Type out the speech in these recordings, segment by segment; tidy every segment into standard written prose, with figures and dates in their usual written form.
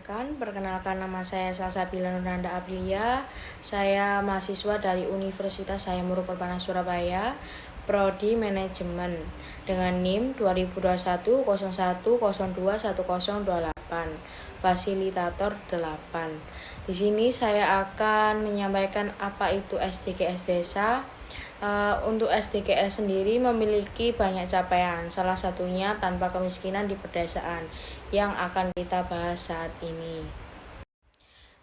Perkenalkan nama saya Salsabila Nuranda Aprilia. Saya mahasiswa dari Universitas Hayam Wuruk Perbanas Surabaya, Prodi Manajemen dengan NIM 202101021028, fasilitator 8. Di sini saya akan menyampaikan apa itu SDGs Desa. Untuk SDGs sendiri memiliki banyak capaian, salah satunya tanpa kemiskinan di pedesaan yang akan kita bahas saat ini.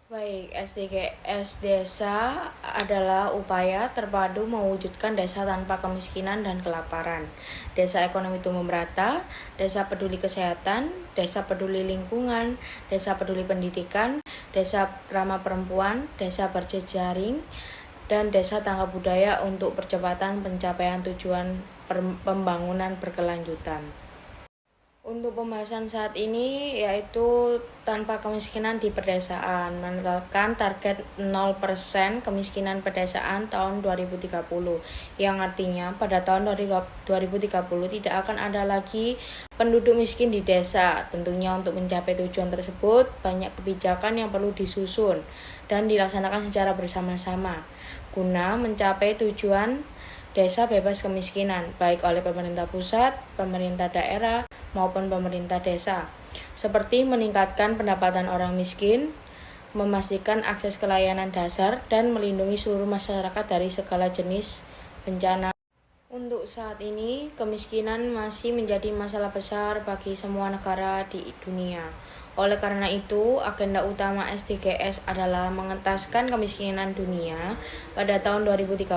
Baik, SDGs Desa adalah upaya terpadu mewujudkan desa tanpa kemiskinan dan kelaparan, desa ekonomi tumbuh merata, desa peduli kesehatan, desa peduli lingkungan, desa peduli pendidikan, desa ramah perempuan, desa berjejaring, dan desa tangga budaya untuk percepatan pencapaian tujuan pembangunan berkelanjutan. Untuk pembahasan saat ini yaitu tanpa kemiskinan di pedesaan, menetapkan target 0% kemiskinan pedesaan tahun 2030, yang artinya pada tahun 2030 tidak akan ada lagi penduduk miskin di desa. Tentunya untuk mencapai tujuan tersebut banyak kebijakan yang perlu disusun dan dilaksanakan secara bersama-sama guna mencapai tujuan desa bebas kemiskinan, baik oleh pemerintah pusat, pemerintah daerah, maupun pemerintah desa, seperti meningkatkan pendapatan orang miskin, memastikan akses ke layanan dasar, dan melindungi seluruh masyarakat dari segala jenis bencana. Untuk saat ini, kemiskinan masih menjadi masalah besar bagi semua negara di dunia. Oleh karena itu, agenda utama SDGs adalah mengentaskan kemiskinan dunia pada tahun 2030.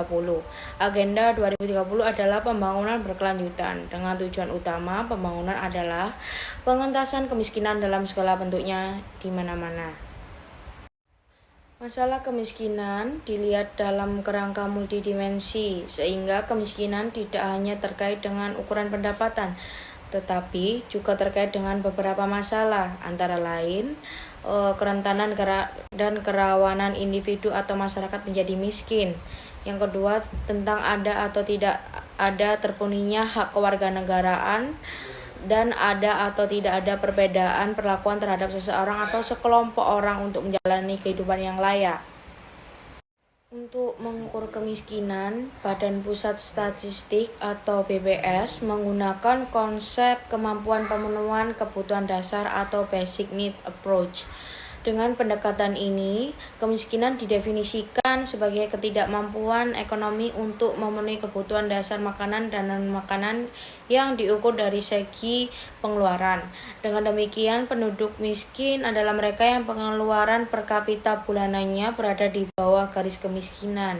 Agenda 2030 adalah pembangunan berkelanjutan, dengan tujuan utama pembangunan adalah pengentasan kemiskinan dalam segala bentuknya di mana-mana. Masalah kemiskinan dilihat dalam kerangka multidimensi, sehingga kemiskinan tidak hanya terkait dengan ukuran pendapatan, tetapi juga terkait dengan beberapa masalah, antara lain kerentanan dan kerawanan individu atau masyarakat menjadi miskin. Yang kedua, tentang ada atau tidak ada terpenuhinya hak kewarganegaraan, dan ada atau tidak ada perbedaan perlakuan terhadap seseorang atau sekelompok orang untuk menjalani kehidupan yang layak. Untuk mengukur kemiskinan, Badan Pusat Statistik atau BPS menggunakan konsep kemampuan pemenuhan kebutuhan dasar atau Basic Need Approach. Dengan pendekatan ini, kemiskinan didefinisikan sebagai ketidakmampuan ekonomi untuk memenuhi kebutuhan dasar makanan dan non-makanan yang diukur dari segi pengeluaran. Dengan demikian, penduduk miskin adalah mereka yang pengeluaran per kapita bulanannya berada di bawah garis kemiskinan.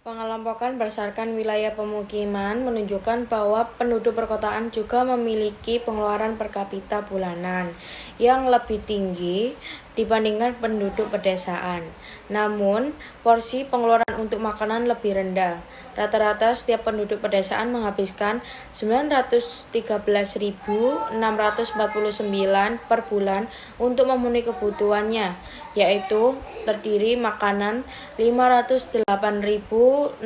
Pengelompokan berdasarkan wilayah pemukiman menunjukkan bahwa penduduk perkotaan juga memiliki pengeluaran per kapita bulanan yang lebih tinggi dibandingkan penduduk pedesaan. Namun, porsi pengeluaran untuk makanan lebih rendah. Rata-rata setiap penduduk pedesaan menghabiskan 913.649 per bulan untuk memenuhi kebutuhannya, yaitu terdiri makanan 508.685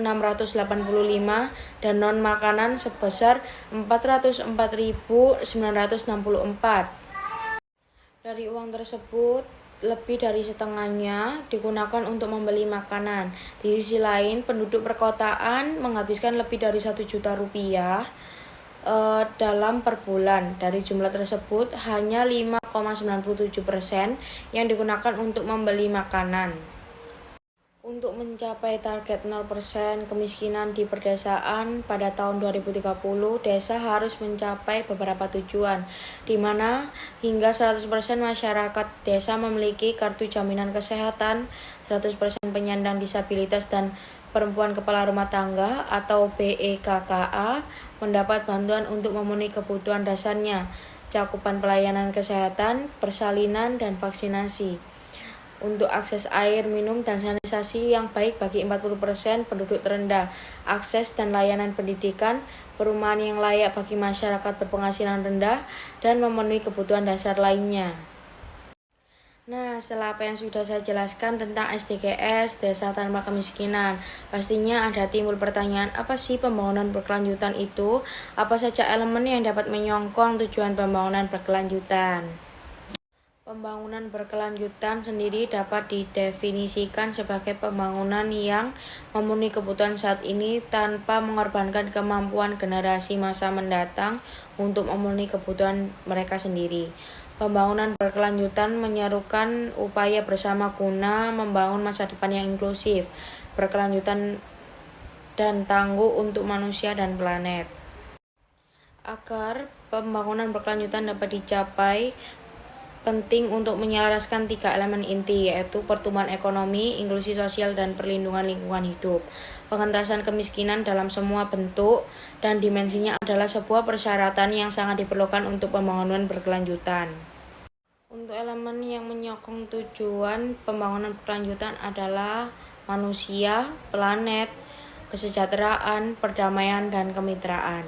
dan non-makanan sebesar 404.964. Dari uang tersebut, lebih dari setengahnya digunakan untuk membeli makanan. Di sisi lain, penduduk perkotaan menghabiskan lebih dari 1 juta rupiah dalam per bulan. Dari jumlah tersebut, hanya 5,97% yang digunakan untuk membeli makanan. Untuk mencapai target 0% kemiskinan di pedesaan pada tahun 2030, desa harus mencapai beberapa tujuan, di mana hingga 100% masyarakat desa memiliki kartu jaminan kesehatan, 100% penyandang disabilitas dan perempuan kepala rumah tangga atau BEKKA mendapat bantuan untuk memenuhi kebutuhan dasarnya, cakupan pelayanan kesehatan, persalinan, dan vaksinasi. Untuk akses air minum dan sanitasi yang baik bagi 40% penduduk terendah, akses dan layanan pendidikan, perumahan yang layak bagi masyarakat berpenghasilan rendah, dan memenuhi kebutuhan dasar lainnya. Nah, setelah apa yang sudah saya jelaskan tentang SDGs, Desa Tanpa Kemiskinan, pastinya ada timbul pertanyaan, apa sih pembangunan berkelanjutan itu? Apa saja elemen yang dapat menyokong tujuan pembangunan berkelanjutan? Pembangunan berkelanjutan sendiri dapat didefinisikan sebagai pembangunan yang memenuhi kebutuhan saat ini tanpa mengorbankan kemampuan generasi masa mendatang untuk memenuhi kebutuhan mereka sendiri. Pembangunan berkelanjutan menyerukan upaya bersama guna membangun masa depan yang inklusif, berkelanjutan dan tangguh untuk manusia dan planet. Agar pembangunan berkelanjutan dapat dicapai, penting untuk menyelaraskan 3 elemen inti, yaitu pertumbuhan ekonomi, inklusi sosial, dan perlindungan lingkungan hidup. Pengentasan kemiskinan dalam semua bentuk dan dimensinya adalah sebuah persyaratan yang sangat diperlukan untuk pembangunan berkelanjutan. Untuk elemen yang menyokong tujuan pembangunan berkelanjutan adalah manusia, planet, kesejahteraan, perdamaian, dan kemitraan.